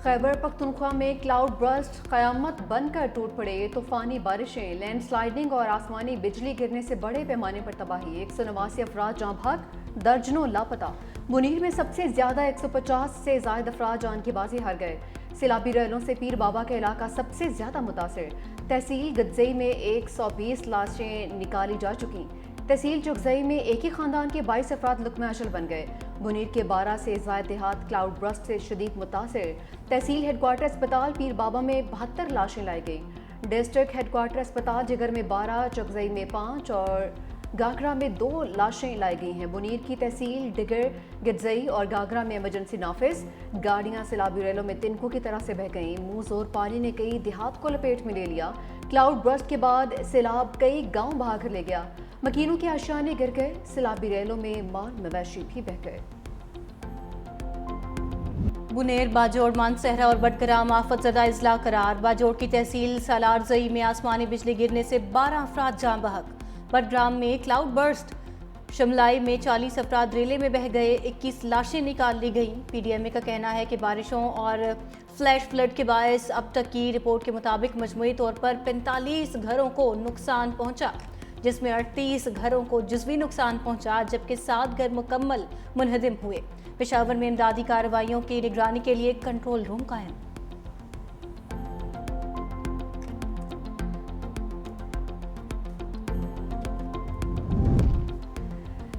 खैबर पख्तूनख्वा में cloud burst क़यामत बनकर टूट पड़े। तूफानी बारिशें, लैंड स्लाइडिंग और आसमानी बिजली गिरने से बड़े पैमाने पर तबाही। 189 अफराद जाँ भाग, दर्जनों लापता। मुनीर में सबसे ज्यादा 150 से जायद अफराद जान की बाजी हार गए। सैलाबी रैलों से पीर बाबा का इलाका सबसे ज्यादा मुतासिर। तहसील गदजई में 120 लाशें निकाली जा चुकी। तहसील चुगजई में एक ही खानदान के 22 अफराद लुक़्मे अशल बन गए। मुनीर के 12 से ज़ायद देहात क्लाउड बर्स्ट से शदीद मुतासिर। तहसील हेडक्वार्टर अस्पताल पीर बाबा में 72 लाशें लाई गई। डिस्ट्रिक्ट हेडक्वार्टर अस्पताल जिगर में 12, चुगजई में 5 और गागरा में 2 लाशें लाई गई हैं। मुनीर की तहसील डिगर, गदजई और गागरा में इमरजेंसी नाफिज। गाड़ियां सैलाबी रेलों में तिनकों की तरह से बह गईं। मुंह जोर पानी ने कई देहात को लपेट में ले लिया। क्लाउड बर्स्ट के बाद सैलाब कई गांव बहा कर ले गया। मकीनों के आशियाने गिर गए। सैलाबी रेलों में माल मवेशी भी बह गए। बुनेर, बाजोड़, मानसहरा और बटग्राम आफत ज़दा अजला करार। बाजोड़ की तहसील सालारजई में आसमानी बिजली गिरने से 12 अफराद जाँ बहक। बटग्राम में क्लाउड बर्स्ट। शिमलाई में 40 अफराद रेले में बह गए। 21 लाशें निकाल ली गईं। PDMA का कहना है कि बारिशों और फ्लैश फ्लड के बायस अब तक की रिपोर्ट के मुताबिक मजमूई तौर पर 45 घरों को नुकसान पहुंचा, जिसमें 38 घरों को जुज़वी नुकसान पहुंचा, जबकि 7 घर मुकम्मल मुनहदिम हुए। पेशावर में इमदादी कार्रवाइयों की निगरानी के लिए कंट्रोल रूम कायम।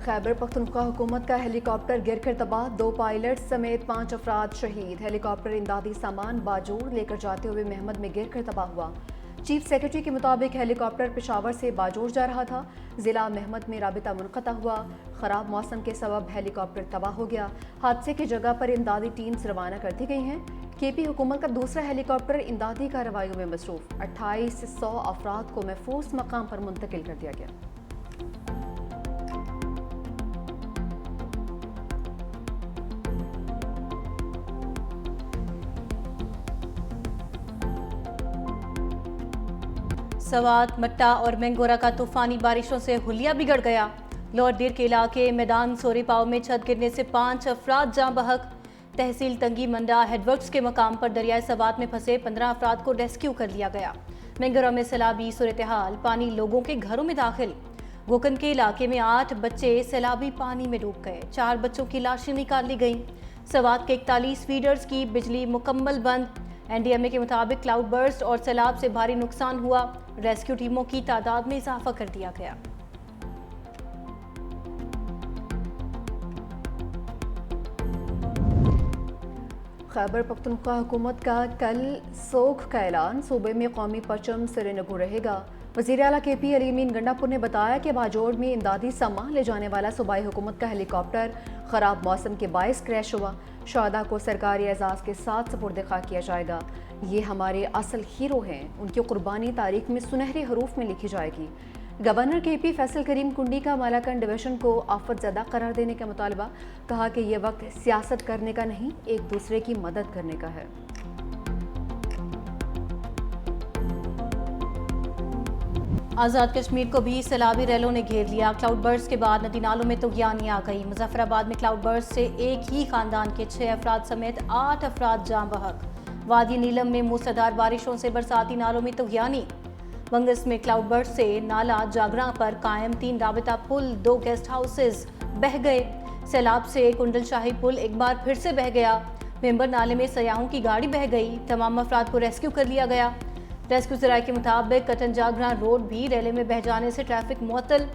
खैबर पख्तूनख्वा हुकूमत का हेलीकॉप्टर गिरकर तबाह। 2 पायलट समेत 5 अफराद शहीद। हेलीकॉप्टर इमदादी सामान बाजोड़ लेकर जाते हुए महमद में गिरकर तबाह हुआ। चीफ सेक्रेटरी के मुताबिक हेलीकॉप्टर पेशावर से बाजोड़ जा रहा था। जिला महमद में राबिता मुनक़ता हुआ। ख़राब मौसम के सबब हेलीकॉप्टर तबाह हो गया। हादसे की जगह पर इमदादी टीम्स रवाना कर दी गई हैं। KP हुकूमत का दूसरा हेलीकॉप्टर इमदादी कार्रवाइयों में मसरूफ़। 2800 अफराद को महफूज मकाम पर मुंतकिल कर दिया गया। सवात, मट्टा और मैंगोरा का तूफानी बारिशों से हुलिया बिगड़ गया। लोअर दीर के इलाके मैदान सोरी पाव में छत गिरने से 5 अफराद जाँ बहक। तहसील तंगी मंडा हेडवर्क्स के मकाम पर दरियाए सवात में फंसे 15 अफराद को रेस्क्यू कर लिया गया। मैंगोरा में सैलाबी सूरत-ए-हाल, पानी लोगों के घरों में दाखिल। गोकन के इलाके में 8 बच्चे सैलाबी पानी में डूब गए। 4 बच्चों की लाशें निकाल ली गईं। सवात के 41 फीडर्स की बिजली मुकम्मल बंद। NDMA के मुताबिक क्लाउड बर्स्ट और सैलाब से भारी नुकसान हुआ। रेस्क्यू टीमों की तादाद में इजाफा कर दिया गया। खैबर पख्तूनख्वा हुकूमत का कल सोख का ऐलान। सूबे में कौमी परचम सिरे नगू रहेगा। वज़ीर आला KP अली अमीन गंडापुर ने बताया कि बाजोड़ में इमदादी सामान ले जाने वाला सूबाई हुकूमत का हेलीकॉप्टर ख़राब मौसम के बायस क्रैश हुआ। शुहदा को सरकारी एजाज़ के साथ सुपुर्द खा किया जाएगा। ये हमारे असल हीरो हैं। उनकी कुर्बानी तारीख में सुनहरे हरूफ में लिखी जाएगी। गवर्नर KP फैसल करीम कुंडी का मालाकन डिवीजन को आफत ज़दा करार देने का मुतालबा। कहा कि यह वक्त सियासत करने का नहीं, एक दूसरे की मदद करने का है। आज़ाद कश्मीर को भी सैलाबी रैलों ने घेर लिया। क्लाउड बर्स्ट के बाद नदी नालों में तुग़यानी आ गई। मुजफ्फराबाद में क्लाउड बर्स्ट से एक ही खानदान के 6 अफराद समेत 8 अफराद जाँ बहक। वादी नीलम में मूसलाधार बारिशों से बरसाती नालों में तुग़यानी। बंगस में क्लाउड बर्स्ट से नाला जागरा पर कायम 3 राबिता पुल, 2 गेस्ट हाउसेज बह गए। सैलाब से कुंडल शाही पुल एक बार फिर से बह गया। मेंबर नाले में सयाहों की गाड़ी बह गई। तमाम अफराद को रेस्क्यू कर लिया गया। रेस्क्यू ज़राए के मुताबिक कटन जागरा रोड भी रेले में बह जाने से ट्रैफिक मुअत्तल।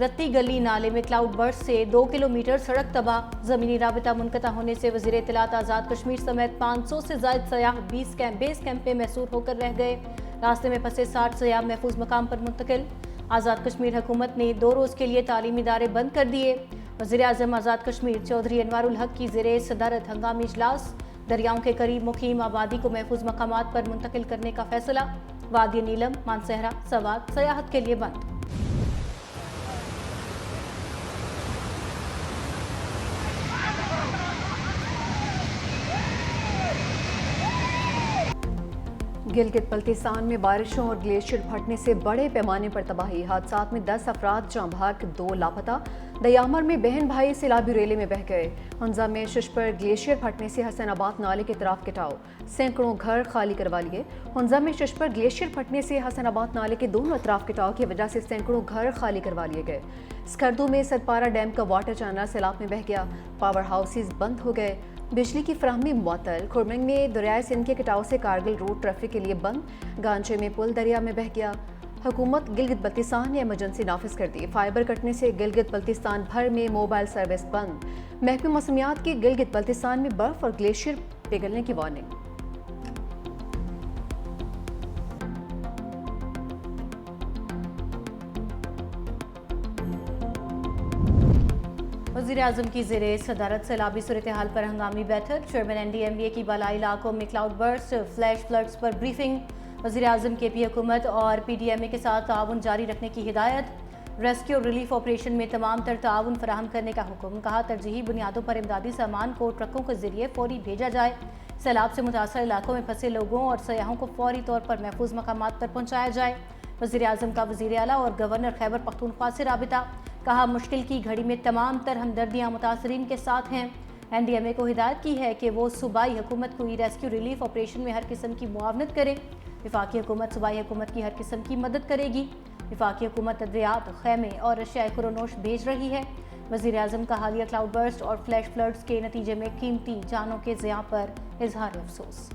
रत्ती गली नाले में क्लाउड बर्स्ट से 2 किलोमीटर सड़क तबाह। ज़मीनी राबिता मुनक़ता होने से वज़ीर इत्तलात आज़ाद कश्मीर समेत 500 से ज़ायद सयाह बेस कैंप में महसूर होकर रह गए। रास्ते में फंसे 60 सयाह महफूज मकाम पर मुंतकिल। आज़ाद कश्मीर हुकूमत ने 2 रोज़ के लिए तालीमी इदारे बंद कर दिए। वज़ीर आज़म आज़ाद कश्मीर चौधरी अनवारुल हक की ज़ेरे सदारत हंगामी इजलास। दरियाओं के करीब मुकीम आबादी को महफूज मकामात पर मुंतकिल करने का फैसला। वादी नीलम, मानसहरा, सवात सयाहत के लिए बंद। गिलगित बल्तिस्तान में बारिशों और ग्लेशियर फटने से बड़े पैमाने पर तबाही। हादसात में 10 अफराद जाँ बहक, 2 लापता। दयामर में बहन भाई सैलाबी रेले में बह गए। हंजा में शिश पर ग्लेशियर फटने से हसनाबाद नाले के तरफ कटाव, सैकड़ों घर खाली करवा लिए। हंजा में शिश पर ग्लेशियर फटने से हसनाबाद नाले के दोनों अतराफ कटाव की वजह से सैकड़ों घर खाली करवा लिए गए। स्कर्दू में सतपारा डैम का वाटर चैनल सैलाब में बह गया, पावर हाउसेज बंद हो गए, बिजली की फराहमी मुअत्तल। खुरमंग में दरियाए सिंध के कटाव से कारगिल रोड ट्रैफिक के लिए बंद, गांचे में पुल दरिया में बह गया। हुकूमत गिलगित बल्तिस्तान ने इमरजेंसी नाफिज कर दी, फाइबर कटने से गिलगित बल्तिस्तान भर में मोबाइल सर्विस बंद। महकमे मौसमियात की गिलगित बल्तिस्तान में बर्फ और ग्लेशियर पिघलने की वार्निंग। वज़ीर-ए-आज़म की ज़ेरे सदारत सैलाबी सूरत हाल पर हंगामी बैठक। चेयरमैन NDMA की बालाई इलाकों में क्लाउड बर्स्ट, फ्लैश फ्लड्स पर ब्रीफिंग। वज़ीर-ए-आज़म KP हुकूमत और PDMA के साथ ताउन जारी रखने की हिदायत। रेस्क्यू और रिलीफ ऑपरेशन में तमाम तर ताउन फराहम करने का हुक्म। कहा तरजीही बुनियादों पर इमदादी सामान को ट्रकों के जरिए फौरी भेजा जाए। सैलाब से मुतासर इलाकों में फंसे लोगों और सयाहों को फौरी तौर पर महफूज मकामात पर पहुँचाया जाए। वज़ीर-ए-आज़म का वज़ीर आला और गवर्नर खैबर पख्तूनख्वा से राबिता। कहा मुश्किल की घड़ी में तमाम तर हमदर्दियाँ मुतासरीन के साथ हैं। NDMA को हिदायत की है कि वो सूबाई हुकूमत को रेस्क्यू रिलीफ ऑपरेशन में हर किस्म की मुआवनत करे। वफाकी हुकूमत सूबाई हुकूमत की हर किस्म की मदद करेगी। वफाकी हुकूमत अद्वियात, खैमे और अशियाए खुरोनोश भेज रही है। वज़ीर-ए-आज़म का हालिया क्लाउड बर्स्ट और फ्लैश फ्लड्स के नतीजे में कीमती जानों के ज़िया पर इजहार अफसोस।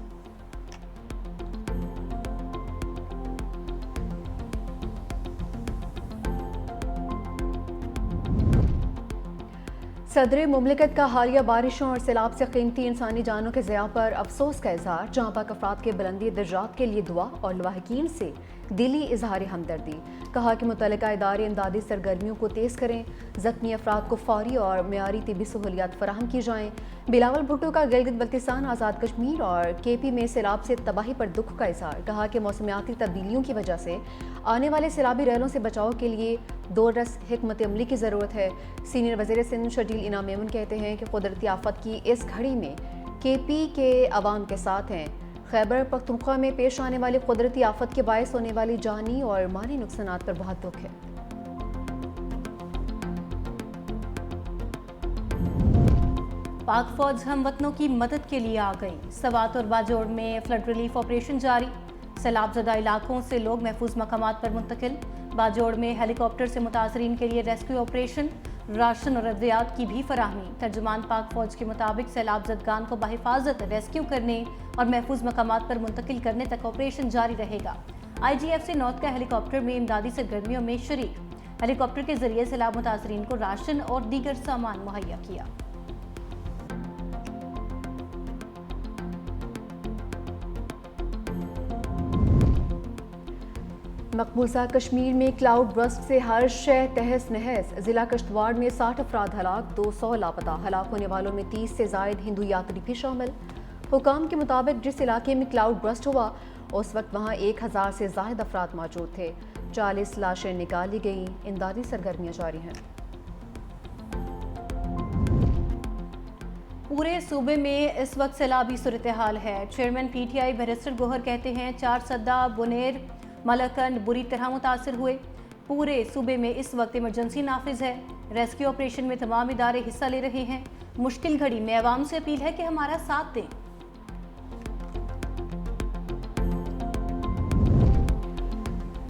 सदर मुमलिकत का हालिया बारिशों और सैलाब से कीमती इंसानी जानों के ज़िया पर अफसोस का इजहार। जहाँ पाक अफराद के बुलंदी दर्जात के लिए दुआ और लवाहिकीन से दिली इजहार हमदर्दी। कहा कि मुतल्लिका इदारे इमदादी सरगर्मियों को तेज़ करें, ज़ख्मी अफराद को फौरी और मेयारी तिबी सहूलियात फराहम की जाएँ। बिलावल भुट्टो का गिलगित बल्तिस्तान, आज़ाद कश्मीर और KP में सैलाब से तबाही पर दुख का इजहार। कहा कि मौसमियाती तब्दीलियों की वजह से आने वाले सैलाबी रैलों से बचाव के लिए दो रस हिकमत अमली की ज़रूरत है। सीनियर वज़ीर सिंध शर्जील इनाम मेमन कहते हैं कि कुदरती आफत की इस घड़ी में KP के अवाम के साथ हैं। खैबर पख्तूनख्वा में पेश आने वाली कुदरती आफत के बायस होने वाली जानी और माली नुकसानात पर बहुत दुख है। पाक फौज हमवतनों की मदद के लिए आ गई। सवात और बाजोड़ में फ्लड रिलीफ ऑपरेशन जारी। सैलाब ज़दा इलाकों से लोग महफूज मकामात पर मुंतकिल। बाजोड़ में हेलीकॉप्टर से मुतासरीन के लिए रेस्क्यू ऑपरेशन, राशन और अद्वियात की भी फराहमी। तर्जुमान पाक फौज के मुताबिक सैलाब ज़दगान को बहिफाजत रेस्क्यू करने और महफूज मकामात पर मुंतकिल करने तक ऑपरेशन जारी रहेगा। IGFC नॉर्थ का हेलीकॉप्टर में इमदादी सरगर्मियों में शरीक। हेलीकॉप्टर के जरिए सैलाब मुतासरीन को राशन और दीगर सामान मुहैया किया। मकबूजा कश्मीर में क्लाउड बर्स्ट से हर शय तहस नहस। जिला किश्तवाड़ में 60 अफराद हलाक, 200 लापता। हलाक होने वालों में 30 से जायद हिंदू यात्री भी शामिल। हुकाम के मुताबिक जिस इलाके में क्लाउड बर्स्ट हुआ उस वक्त वहाँ 1000 से जायद अफराद मौजूद थे। 40 लाशें निकाली गईं। इमदादी सरगर्मियाँ जारी हैं। पूरे सूबे में इस वक्त सैलाबी सूरत हाल है। चेयरमैन PTI बैरिस्टर गोहर कहते हैं 4 सद्दा, बुनेर, मलकंड बुरी तरह मुतासर हुए। पूरे सूबे में इस वक्त इमरजेंसी नाफिज है। रेस्क्यू ऑपरेशन में तमाम इदारे हिस्सा ले रहे हैं। मुश्किल घड़ी में अवाम से अपील है कि हमारा साथ दें।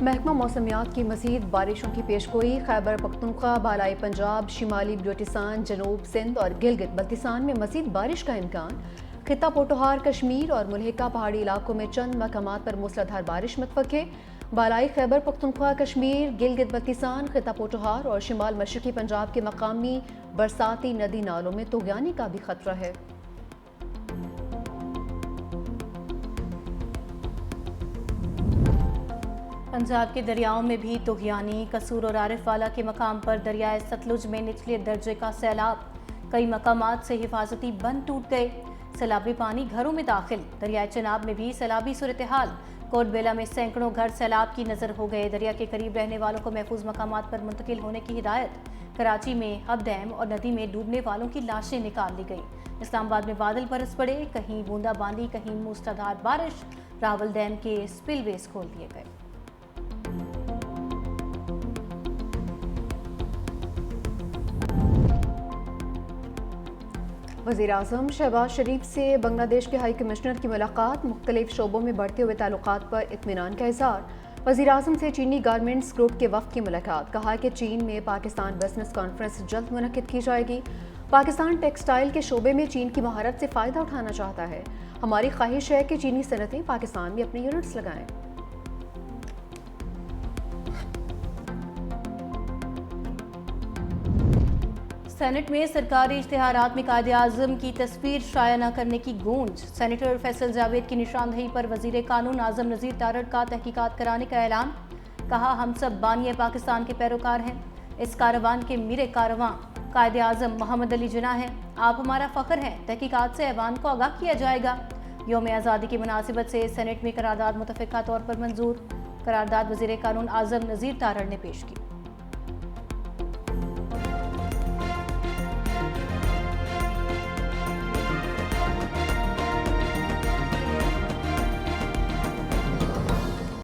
महकमा मौसमियात की मज़ीद बारिशों की पेशगोई। खैबर पख्तूनख्वा, बालाई पंजाब, शिमाली बलूचिस्तान, जनूब सिंध और गिलगित बल्तिस्तान में मज़ीद बारिश का इम्कान। खिता पोटोहार कश्मीर और मुल्हिका पहाड़ी इलाकों में चंद मकामात पर मूसलाधार बारिश मतवक्के। बालाई खैबर पख्तूनख्वा, कश्मीर, गिलगित बल्तिस्तान, खिता पोटोहार और शिमाल मशरकी पंजाब के मकामी बरसाती नदी नालों में तुग़यानी का भी खतरा है। पंजाब के दरियाओं में भी तुग़यानी। कसूर और आरिफवाला के मकाम पर दरियाए सतलुज में निचले दर्जे का सैलाब। कई मकामात से हिफाजती बंद टूट गए। सैलाबी पानी घरों में दाखिल। दरियाए चनाब में भी सैलाबी सूरत हाल। कोटबेला में सैकड़ों घर सैलाब की नज़र हो गए। दरिया के करीब रहने वालों को महफूज मकामात पर मुंतकिल होने की हिदायत। कराची में हब डैम और नदी में डूबने वालों की लाशें निकाल ली गईं। इस्लामाबाद में बादल बरस पड़े, कहीं बूंदाबांदी, कहीं मूसलाधार बारिश। रावल डैम के स्पिलवेज खोल दिए गए। वज़ीर आज़म शहबाज शरीफ से बांग्लादेश के हाई कमिश्नर की मुलाकात, मुख्तलिफ शोबों में बढ़ते हुए ताल्लुकात पर इत्मीनान का इज़हार। वज़ीर आज़म से चीनी गारमेंट्स ग्रुप के वफ़द की मुलाकात, कहा कि चीन में पाकिस्तान बिजनेस कॉन्फ्रेंस जल्द मुनक्किद की जाएगी। पाकिस्तान टेक्सटाइल के शोबे में चीन की महारत से फ़ायदा उठाना चाहता है। हमारी ख्वाहिश है कि चीनी सनतें पाकिस्तान में अपने यूनिट्स लगाएं। सेनेट में सरकारी इश्तिहारात में कायदे-आज़म की तस्वीर शाया न करने की गूंज। सेनेटर फैसल जावेद की निशानदेही पर वज़ीर कानून आज़म नज़ीर तारड़ का तहकीकात कराने का ऐलान। कहा, हम सब बानी पाकिस्तान के पैरोकार हैं। इस कारवान के मीरे कारवां कायदे-आज़म मोहम्मद अली जिन्ना हैं। आप हमारा फ़ख्र हैं। तहकीकात से ऐवान को आगाह किया जाएगा। यौम आज़ादी की मुनासिबत से सेनेट में करारदाद मुतफ़िक़ा तौर पर मंजूर। करारदाद वज़ीर कानून आज़म नज़ीर तारड़ ने पेश की।